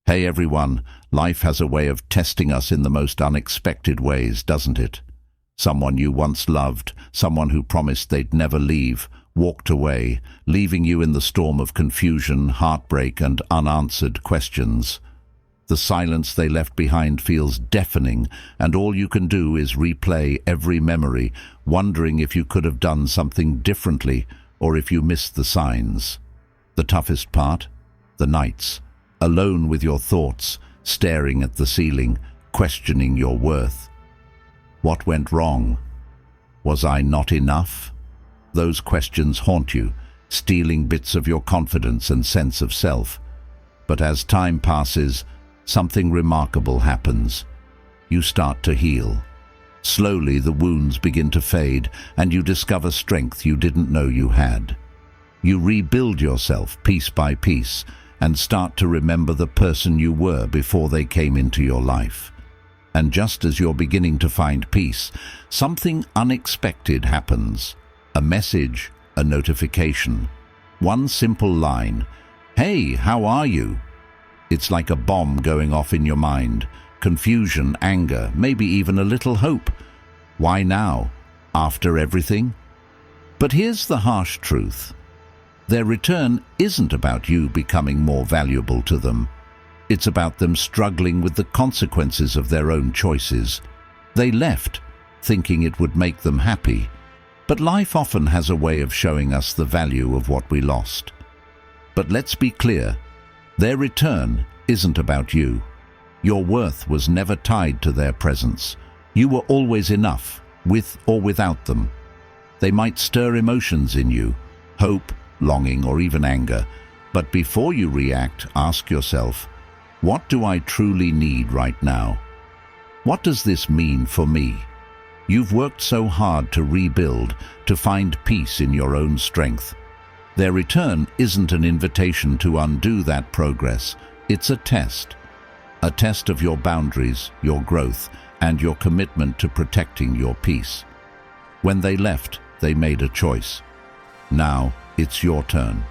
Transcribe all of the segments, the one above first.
Hey everyone, life has a way of testing us in the most unexpected ways, doesn't it? Someone you once loved, someone who promised they'd never leave, walked away, leaving you in the storm of confusion, heartbreak, and unanswered questions. The silence they left behind feels deafening, and all you can do is replay every memory, wondering if you could have done something differently or if you missed the signs. The toughest part? The nights. Alone with your thoughts, staring at the ceiling, questioning your worth. What went wrong? Was I not enough? Those questions haunt you, stealing bits of your confidence and sense of self. But as time passes, something remarkable happens. You start to heal. Slowly the wounds begin to fade, and you discover strength you didn't know you had. You rebuild yourself piece by piece, and start to remember the person you were before they came into your life. And just as you're beginning to find peace, something unexpected happens. A message, a notification, one simple line, "Hey, how are you?" It's like a bomb going off in your mind. Confusion, anger, maybe even a little hope. Why now? After everything? But here's the harsh truth. Their return isn't about you becoming more valuable to them. It's about them struggling with the consequences of their own choices. They left, thinking it would make them happy. But life often has a way of showing us the value of what we lost. But let's be clear, their return isn't about you. Your worth was never tied to their presence. You were always enough, with or without them. They might stir emotions in you, hope, longing, or even anger. But before you react, ask yourself, what do I truly need right now? What does this mean for me? You've worked so hard to rebuild, to find peace in your own strength. Their return isn't an invitation to undo that progress. It's a test of your boundaries, your growth, and your commitment to protecting your peace. When they left, they made a choice. Now, it's your turn.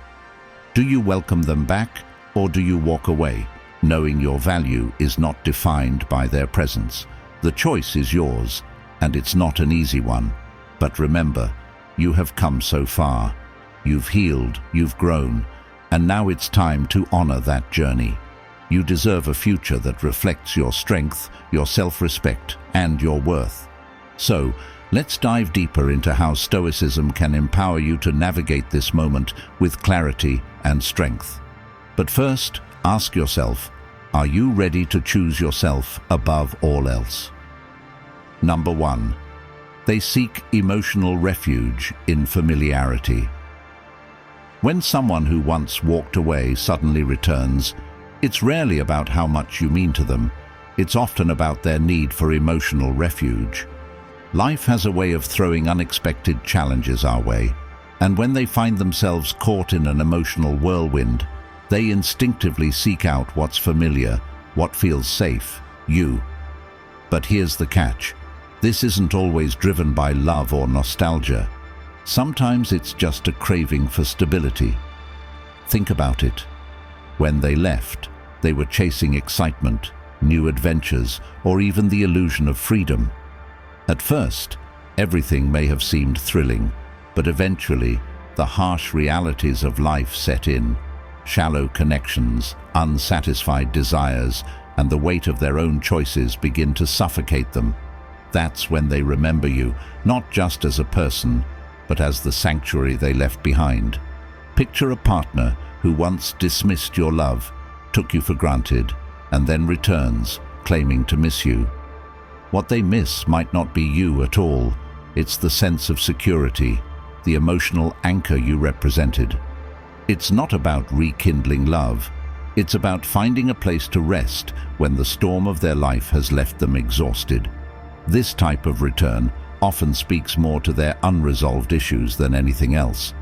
Do you welcome them back, or do you walk away, knowing your value is not defined by their presence? The choice is yours, and it's not an easy one. But remember, you have come so far. You've healed, you've grown, and now it's time to honor that journey. You deserve a future that reflects your strength, your self-respect, and your worth. So, let's dive deeper into how Stoicism can empower you to navigate this moment with clarity and strength. But first, ask yourself, are you ready to choose yourself above all else? Number 1. They seek emotional refuge in familiarity. When someone who once walked away suddenly returns, it's rarely about how much you mean to them. It's often about their need for emotional refuge. Life has a way of throwing unexpected challenges our way, and when they find themselves caught in an emotional whirlwind, they instinctively seek out what's familiar, what feels safe, you. But here's the catch. This isn't always driven by love or nostalgia. Sometimes it's just a craving for stability. Think about it. When they left, they were chasing excitement, new adventures, or even the illusion of freedom. At first, everything may have seemed thrilling, but eventually, the harsh realities of life set in. Shallow connections, unsatisfied desires, and the weight of their own choices begin to suffocate them. That's when they remember you, not just as a person, but as the sanctuary they left behind. Picture a partner who once dismissed your love, took you for granted, and then returns, claiming to miss you. What they miss might not be you at all. It's the sense of security, the emotional anchor you represented. It's not about rekindling love. It's about finding a place to rest when the storm of their life has left them exhausted. This type of return often speaks more to their unresolved issues than anything else.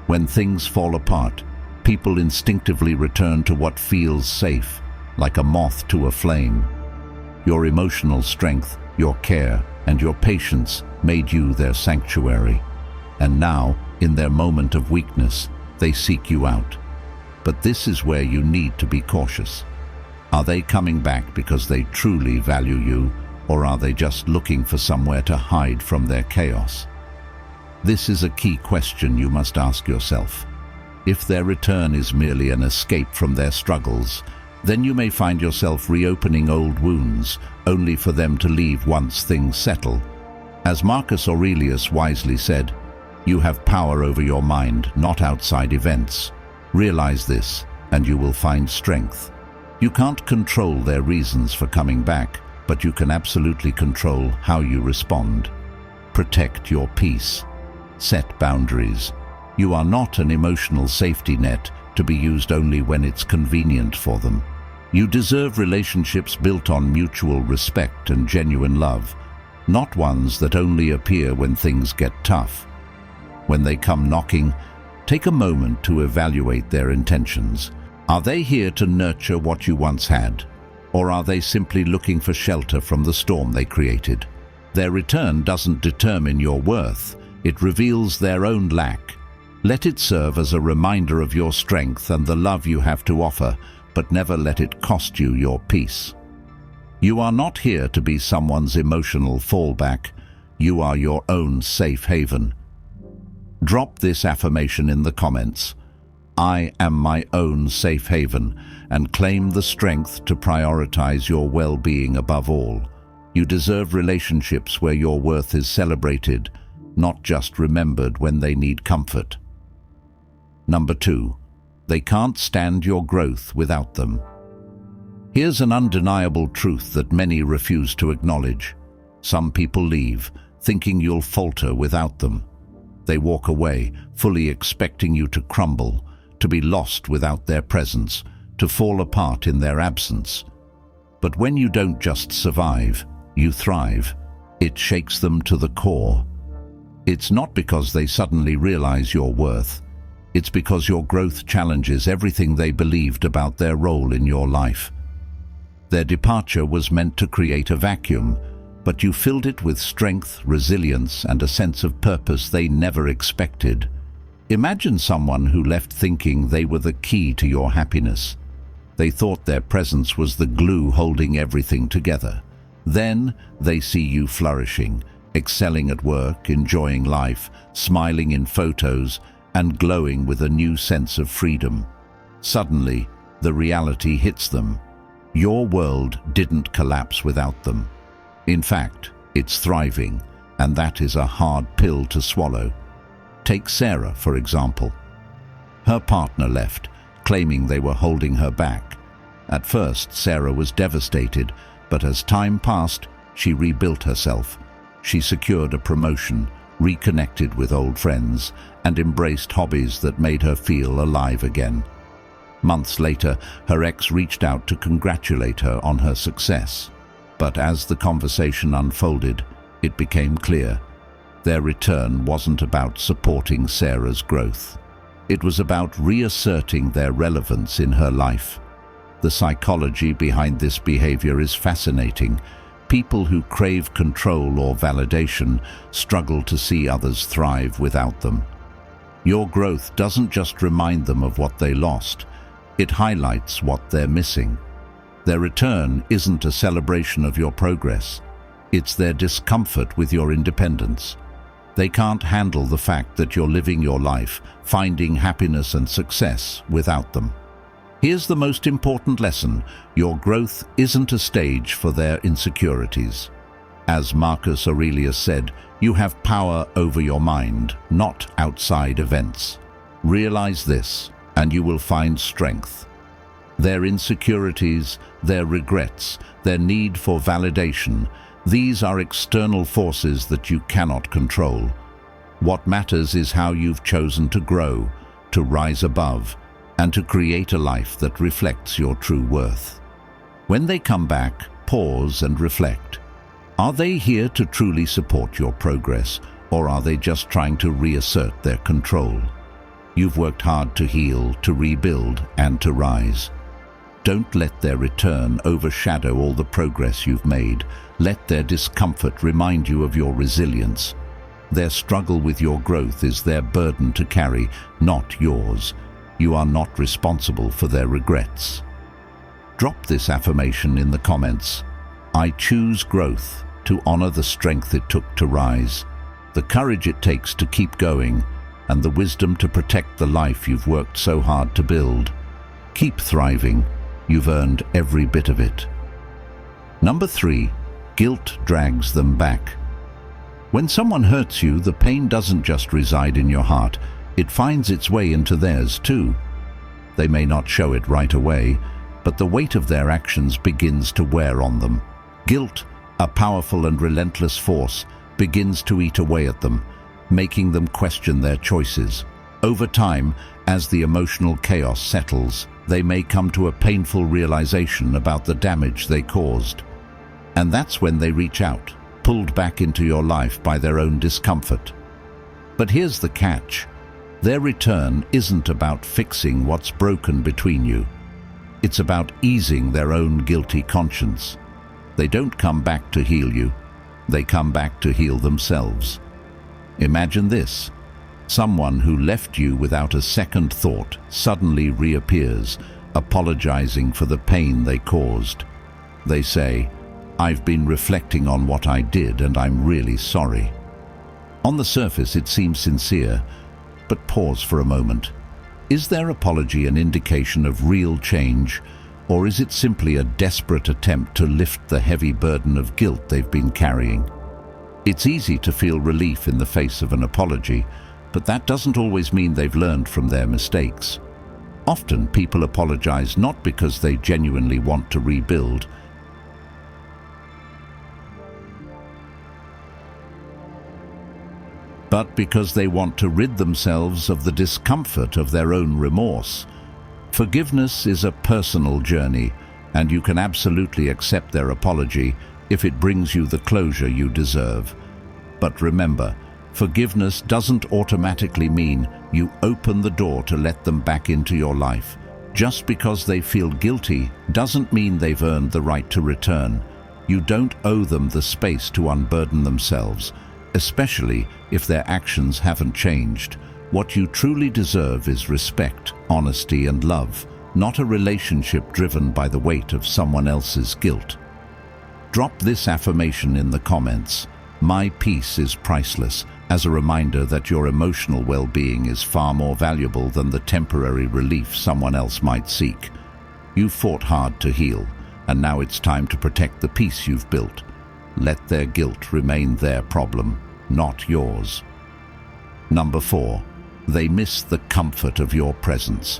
When things fall apart, people instinctively return to what feels safe, like a moth to a flame. Your emotional strength, your care, and your patience made you their sanctuary. And now, in their moment of weakness, they seek you out. But this is where you need to be cautious. Are they coming back because they truly value you, or are they just looking for somewhere to hide from their chaos? This is a key question you must ask yourself. If their return is merely an escape from their struggles, then you may find yourself reopening old wounds, only for them to leave once things settle. As Marcus Aurelius wisely said, "You have power over your mind, not outside events. Realize this, and you will find strength." You can't control their reasons for coming back, but you can absolutely control how you respond. Protect your peace. Set boundaries. You are not an emotional safety net to be used only when it's convenient for them. You deserve relationships built on mutual respect and genuine love, not ones that only appear when things get tough. When they come knocking, take a moment to evaluate their intentions. Are they here to nurture what you once had, or are they simply looking for shelter from the storm they created? Their return doesn't determine your worth, it reveals their own lack. Let it serve as a reminder of your strength and the love you have to offer, but never let it cost you your peace. You are not here to be someone's emotional fallback. You are your own safe haven. Drop this affirmation in the comments. I am my own safe haven, and claim the strength to prioritize your well-being above all. You deserve relationships where your worth is celebrated, not just remembered when they need comfort. Number 2, they can't stand your growth without them. Here's an undeniable truth that many refuse to acknowledge. Some people leave, thinking you'll falter without them. They walk away, fully expecting you to crumble, to be lost without their presence, to fall apart in their absence. But when you don't just survive, you thrive. It shakes them to the core. It's not because they suddenly realize your worth. It's because your growth challenges everything they believed about their role in your life. Their departure was meant to create a vacuum, but you filled it with strength, resilience, and a sense of purpose they never expected. Imagine someone who left thinking they were the key to your happiness. They thought their presence was the glue holding everything together. Then they see you flourishing, excelling at work, enjoying life, smiling in photos, and glowing with a new sense of freedom. Suddenly, the reality hits them. Your world didn't collapse without them. In fact, it's thriving, and that is a hard pill to swallow. Take Sarah, for example. Her partner left, claiming they were holding her back. At first, Sarah was devastated, but as time passed, she rebuilt herself. She secured a promotion, reconnected with old friends, and embraced hobbies that made her feel alive again. Months later, her ex reached out to congratulate her on her success. But as the conversation unfolded, it became clear. Their return wasn't about supporting Sarah's growth. It was about reasserting their relevance in her life. The psychology behind this behavior is fascinating. People who crave control or validation struggle to see others thrive without them. Your growth doesn't just remind them of what they lost, it highlights what they're missing. Their return isn't a celebration of your progress, it's their discomfort with your independence. They can't handle the fact that you're living your life, finding happiness and success without them. Here's the most important lesson: your growth isn't a stage for their insecurities. As Marcus Aurelius said, you have power over your mind, not outside events. Realize this, and you will find strength. Their insecurities, their regrets, their need for validation, these are external forces that you cannot control. What matters is how you've chosen to grow, to rise above, and to create a life that reflects your true worth. When they come back, pause and reflect. Are they here to truly support your progress, or are they just trying to reassert their control? You've worked hard to heal, to rebuild, and to rise. Don't let their return overshadow all the progress you've made. Let their discomfort remind you of your resilience. Their struggle with your growth is their burden to carry, not yours. You are not responsible for their regrets. Drop this affirmation in the comments. I choose growth, to honor the strength it took to rise, the courage it takes to keep going, and the wisdom to protect the life you've worked so hard to build. Keep thriving. You've earned every bit of it. Number 3, guilt drags them back. When someone hurts you, the pain doesn't just reside in your heart, it finds its way into theirs too. They may not show it right away, but the weight of their actions begins to wear on them. Guilt, a powerful and relentless force, begins to eat away at them, making them question their choices. Over time, as the emotional chaos settles, they may come to a painful realization about the damage they caused. And that's when they reach out, pulled back into your life by their own discomfort. But here's the catch. Their return isn't about fixing what's broken between you. It's about easing their own guilty conscience. They don't come back to heal you. They come back to heal themselves. Imagine this. Someone who left you without a second thought suddenly reappears, apologizing for the pain they caused. They say, "I've been reflecting on what I did and I'm really sorry." On the surface it seems sincere, but pause for a moment. Is their apology an indication of real change, or is it simply a desperate attempt to lift the heavy burden of guilt they've been carrying? It's easy to feel relief in the face of an apology, but that doesn't always mean they've learned from their mistakes. Often people apologize not because they genuinely want to rebuild, but because they want to rid themselves of the discomfort of their own remorse. Forgiveness is a personal journey, and you can absolutely accept their apology if it brings you the closure you deserve. But remember, forgiveness doesn't automatically mean you open the door to let them back into your life. Just because they feel guilty doesn't mean they've earned the right to return. You don't owe them the space to unburden themselves, especially if their actions haven't changed. What you truly deserve is respect, honesty, and love, not a relationship driven by the weight of someone else's guilt. Drop this affirmation in the comments. My peace is priceless, as a reminder that your emotional well-being is far more valuable than the temporary relief someone else might seek. You fought hard to heal, and now it's time to protect the peace you've built. Let their guilt remain their problem, not yours. Number 4, they miss the comfort of your presence.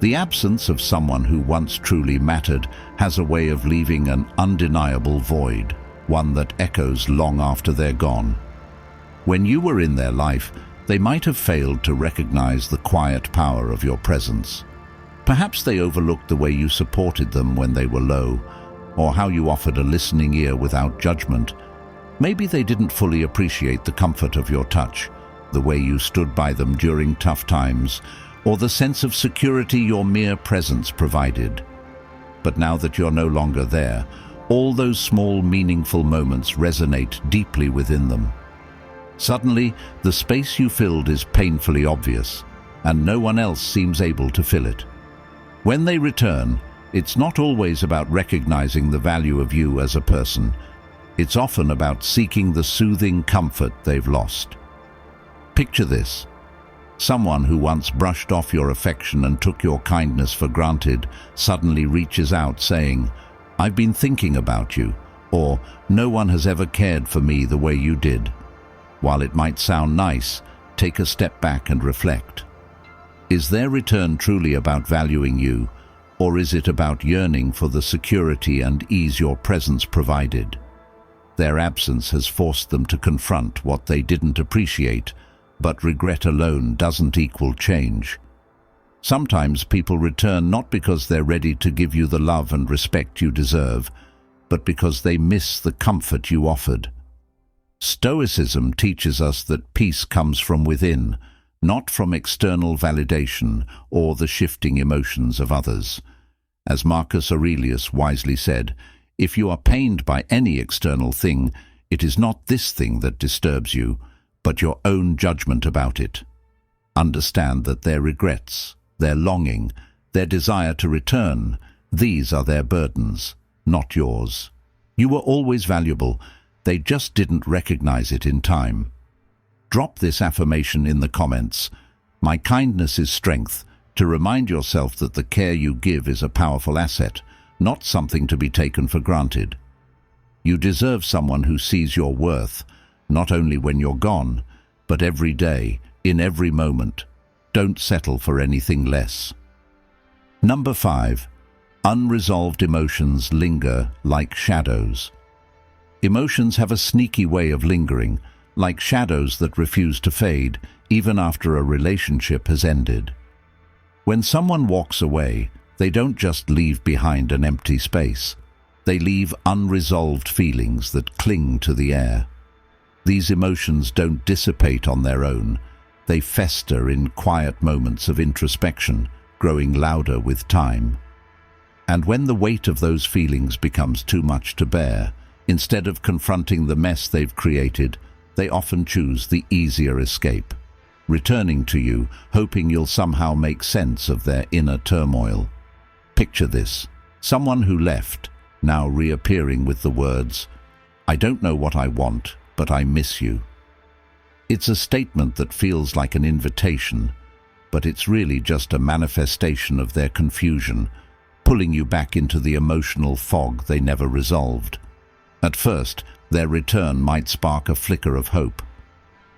The absence of someone who once truly mattered has a way of leaving an undeniable void, one that echoes long after they're gone. When you were in their life, they might have failed to recognize the quiet power of your presence. Perhaps they overlooked the way you supported them when they were low, or how you offered a listening ear without judgment. Maybe they didn't fully appreciate the comfort of your touch, the way you stood by them during tough times, or the sense of security your mere presence provided. But now that you're no longer there, all those small, meaningful moments resonate deeply within them. Suddenly, the space you filled is painfully obvious, and no one else seems able to fill it. When they return, it's not always about recognizing the value of you as a person. It's often about seeking the soothing comfort they've lost. Picture this. Someone who once brushed off your affection and took your kindness for granted suddenly reaches out saying, "I've been thinking about you," or "No one has ever cared for me the way you did." While it might sound nice, take a step back and reflect. Is their return truly about valuing you, or is it about yearning for the security and ease your presence provided? Their absence has forced them to confront what they didn't appreciate, but regret alone doesn't equal change. Sometimes people return not because they're ready to give you the love and respect you deserve, but because they miss the comfort you offered. Stoicism teaches us that peace comes from within, not from external validation or the shifting emotions of others. As Marcus Aurelius wisely said, if you are pained by any external thing, it is not this thing that disturbs you, but your own judgment about it. Understand that their regrets, their longing, their desire to return, These are their burdens, not yours. You were always valuable. They just didn't recognize it in time. Drop this affirmation in the comments. My kindness is strength, to remind yourself that the care you give is a powerful asset, not something to be taken for granted. You deserve someone who sees your worth, not only when you're gone, but every day, in every moment. Don't settle for anything less. Number 5. Unresolved emotions linger like shadows. Emotions have a sneaky way of lingering, like shadows that refuse to fade, even after a relationship has ended. When someone walks away, they don't just leave behind an empty space. They leave unresolved feelings that cling to the air. These emotions don't dissipate on their own. They fester in quiet moments of introspection, growing louder with time. And when the weight of those feelings becomes too much to bear, instead of confronting the mess they've created, they often choose the easier escape, returning to you, hoping you'll somehow make sense of their inner turmoil. Picture this: someone who left, now reappearing with the words, "I don't know what I want, but I miss you." It's a statement that feels like an invitation, but it's really just a manifestation of their confusion, pulling you back into the emotional fog they never resolved. At first, their return might spark a flicker of hope,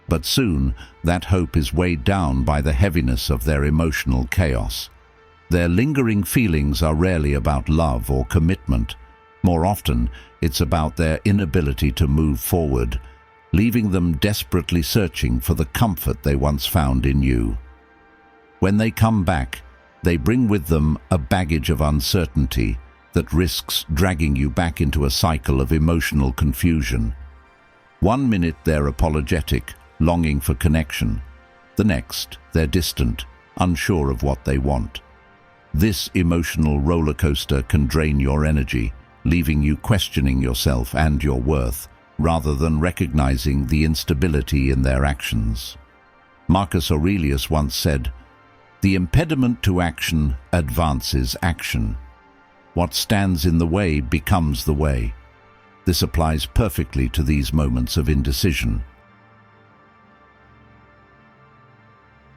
but soon that hope is weighed down by the heaviness of their emotional chaos. Their lingering feelings are rarely about love or commitment. More often, it's about their inability to move forward, leaving them desperately searching for the comfort they once found in you. When they come back, they bring with them a baggage of uncertainty that risks dragging you back into a cycle of emotional confusion. One minute they're apologetic, longing for connection. The next, they're distant, unsure of what they want. This emotional roller coaster can drain your energy, leaving you questioning yourself and your worth, rather than recognizing the instability in their actions. Marcus Aurelius once said, "The impediment to action advances action. What stands in the way becomes the way." This applies perfectly to these moments of indecision.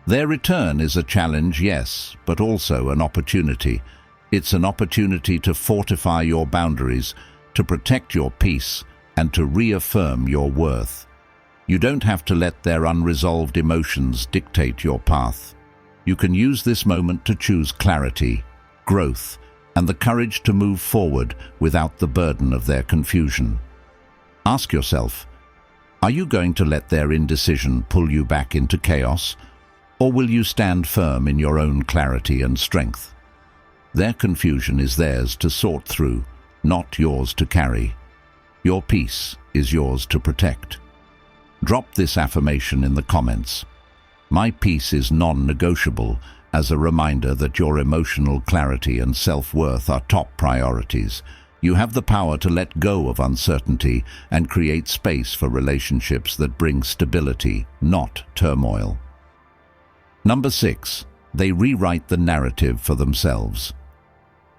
Their return is a challenge, yes, but also an opportunity. It's an opportunity to fortify your boundaries, to protect your peace, and to reaffirm your worth. You don't have to let their unresolved emotions dictate your path. You can use this moment to choose clarity, growth, and the courage to move forward without the burden of their confusion. Ask yourself, are you going to let their indecision pull you back into chaos, or will you stand firm in your own clarity and strength? Their confusion is theirs to sort through, not yours to carry. Your peace is yours to protect. Drop this affirmation in the comments. My peace is non-negotiable, as a reminder that your emotional clarity and self-worth are top priorities. You have the power to let go of uncertainty and create space for relationships that bring stability, not turmoil. Number 6. They rewrite the narrative for themselves.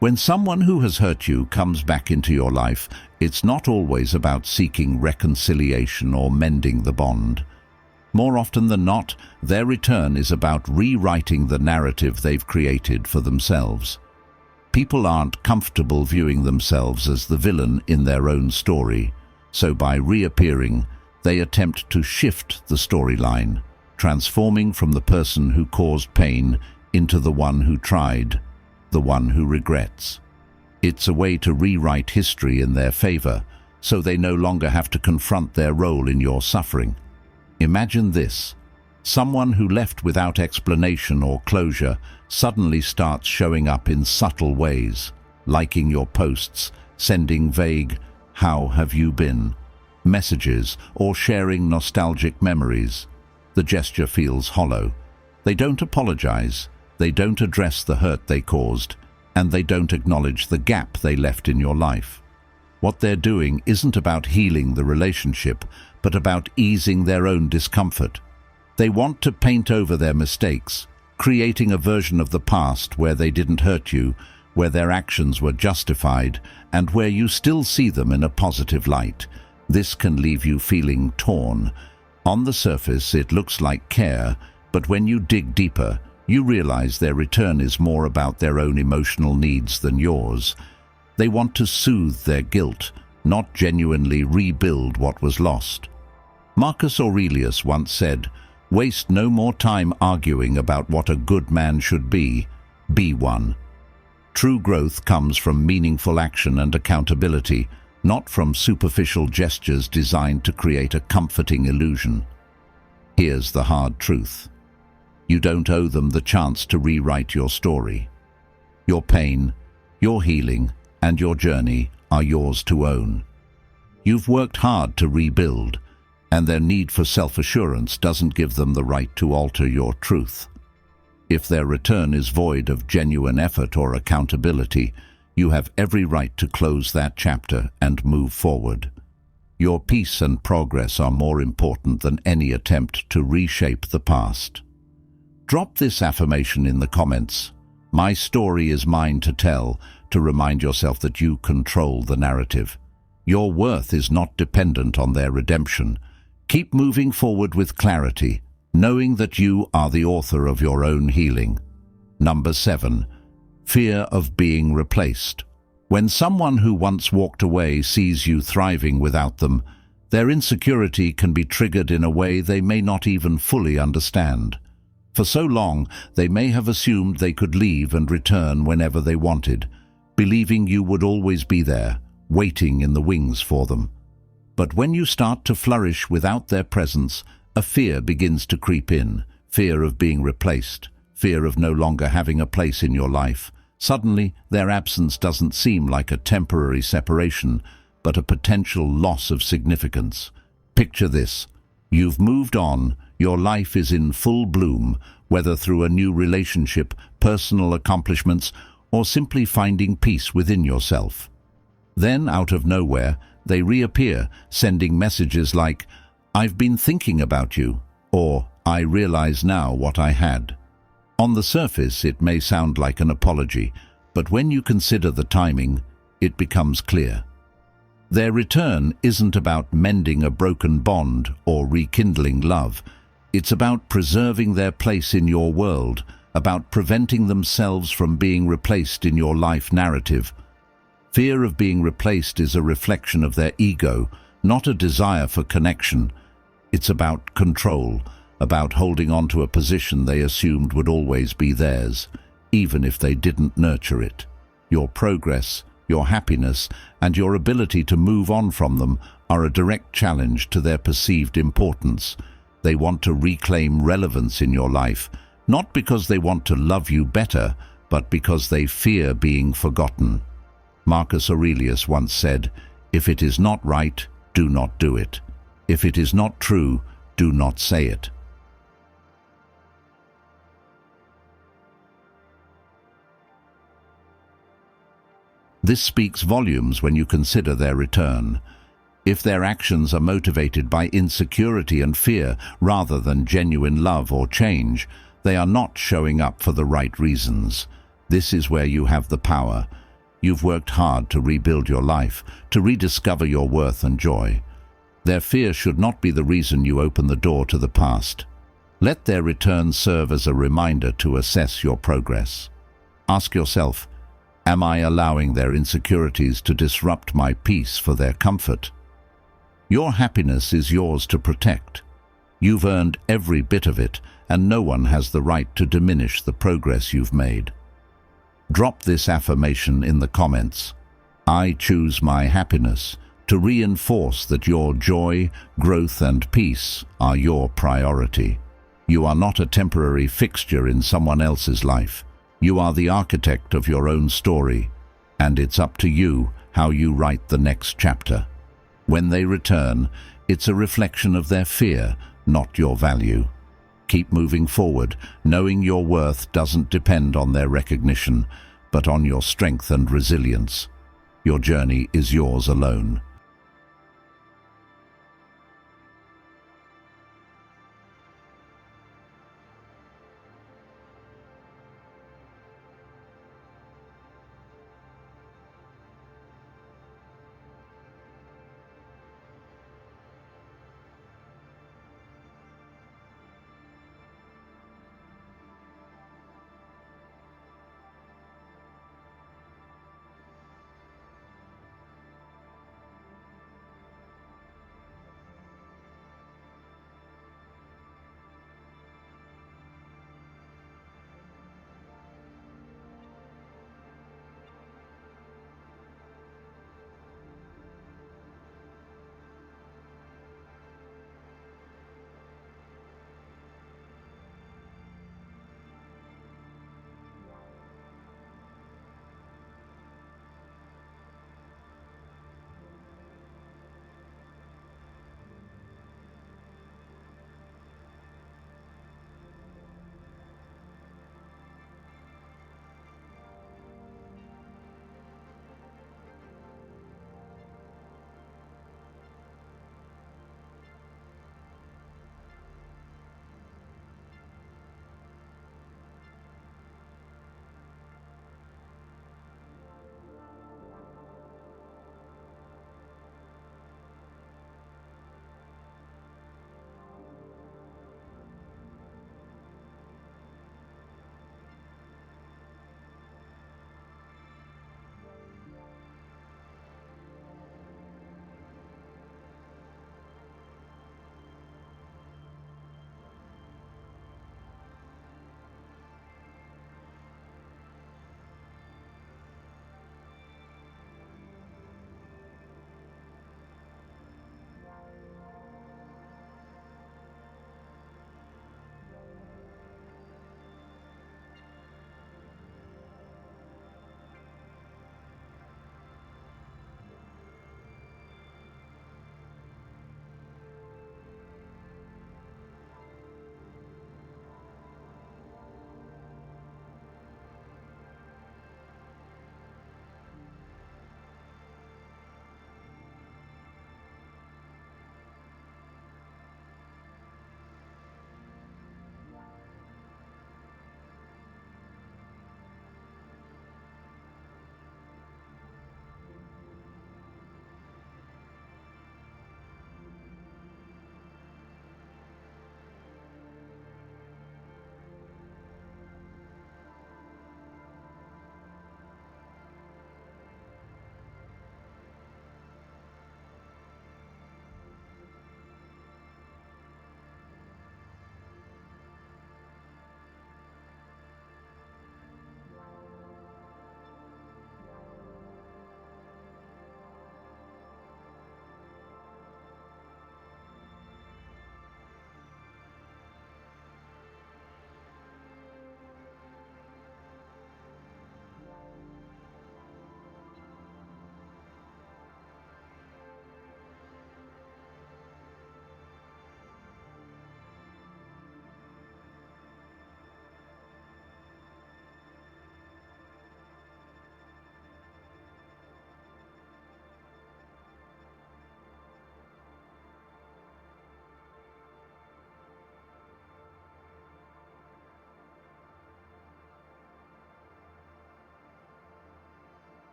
When someone who has hurt you comes back into your life, it's not always about seeking reconciliation or mending the bond. More often than not, their return is about rewriting the narrative they've created for themselves. People aren't comfortable viewing themselves as the villain in their own story, so by reappearing, they attempt to shift the storyline, transforming from the person who caused pain into the one who tried, the one who regrets. It's a way to rewrite history in their favor, so they no longer have to confront their role in your suffering. Imagine this: someone who left without explanation or closure suddenly starts showing up in subtle ways, liking your posts, sending vague "How have you been?" messages, or sharing nostalgic memories. The gesture feels hollow. They don't apologize, they don't address the hurt they caused, and they don't acknowledge the gap they left in your life. What they're doing isn't about healing the relationship, but about easing their own discomfort. They want to paint over their mistakes, creating a version of the past where they didn't hurt you, where their actions were justified, and where you still see them in a positive light. This can leave you feeling torn. On the surface, it looks like care, but when you dig deeper, you realize their return is more about their own emotional needs than yours. They want to soothe their guilt, not genuinely rebuild what was lost. Marcus Aurelius once said, "Waste no more time arguing about what a good man should be one." True growth comes from meaningful action and accountability, not from superficial gestures designed to create a comforting illusion. Here's the hard truth. You don't owe them the chance to rewrite your story. Your pain, your healing, and your journey are yours to own. You've worked hard to rebuild, and their need for self-assurance doesn't give them the right to alter your truth. If their return is void of genuine effort or accountability, you have every right to close that chapter and move forward. Your peace and progress are more important than any attempt to reshape the past. Drop this affirmation in the comments. My story is mine to tell, to remind yourself that you control the narrative. Your worth is not dependent on their redemption. Keep moving forward with clarity, knowing that you are the author of your own healing. Number 7. Fear of being replaced. When someone who once walked away sees you thriving without them, their insecurity can be triggered in a way they may not even fully understand. For so long, they may have assumed they could leave and return whenever they wanted, believing you would always be there, waiting in the wings for them. But when you start to flourish without their presence, a fear begins to creep in, fear of being replaced, fear of no longer having a place in your life. Suddenly, their absence doesn't seem like a temporary separation, but a potential loss of significance. Picture this. You've moved on, your life is in full bloom, whether through a new relationship, personal accomplishments, or simply finding peace within yourself. Then, out of nowhere, they reappear, sending messages like, "I've been thinking about you," or "I realize now what I had." On the surface, it may sound like an apology, but when you consider the timing, it becomes clear. Their return isn't about mending a broken bond or rekindling love. It's about preserving their place in your world, about preventing themselves from being replaced in your life narrative. Fear of being replaced is a reflection of their ego, not a desire for connection. It's about control, about holding on to a position they assumed would always be theirs, even if they didn't nurture it. Your progress, your happiness, and your ability to move on from them are a direct challenge to their perceived importance. They want to reclaim relevance in your life, not because they want to love you better, but because they fear being forgotten. Marcus Aurelius once said, "If it is not right, do not do it. If it is not true, do not say it." This speaks volumes when you consider their return. If their actions are motivated by insecurity and fear rather than genuine love or change, they are not showing up for the right reasons. This is where you have the power. You've worked hard to rebuild your life, to rediscover your worth and joy. Their fear should not be the reason you open the door to the past. Let their return serve as a reminder to assess your progress. Ask yourself, am I allowing their insecurities to disrupt my peace for their comfort? Your happiness is yours to protect. You've earned every bit of it, and no one has the right to diminish the progress you've made. Drop this affirmation in the comments. I choose my happiness, to reinforce that your joy, growth, and peace are your priority. You are not a temporary fixture in someone else's life. You are the architect of your own story, and it's up to you how you write the next chapter. When they return, it's a reflection of their fear, not your value. Keep moving forward, knowing your worth doesn't depend on their recognition, but on your strength and resilience. Your journey is yours alone.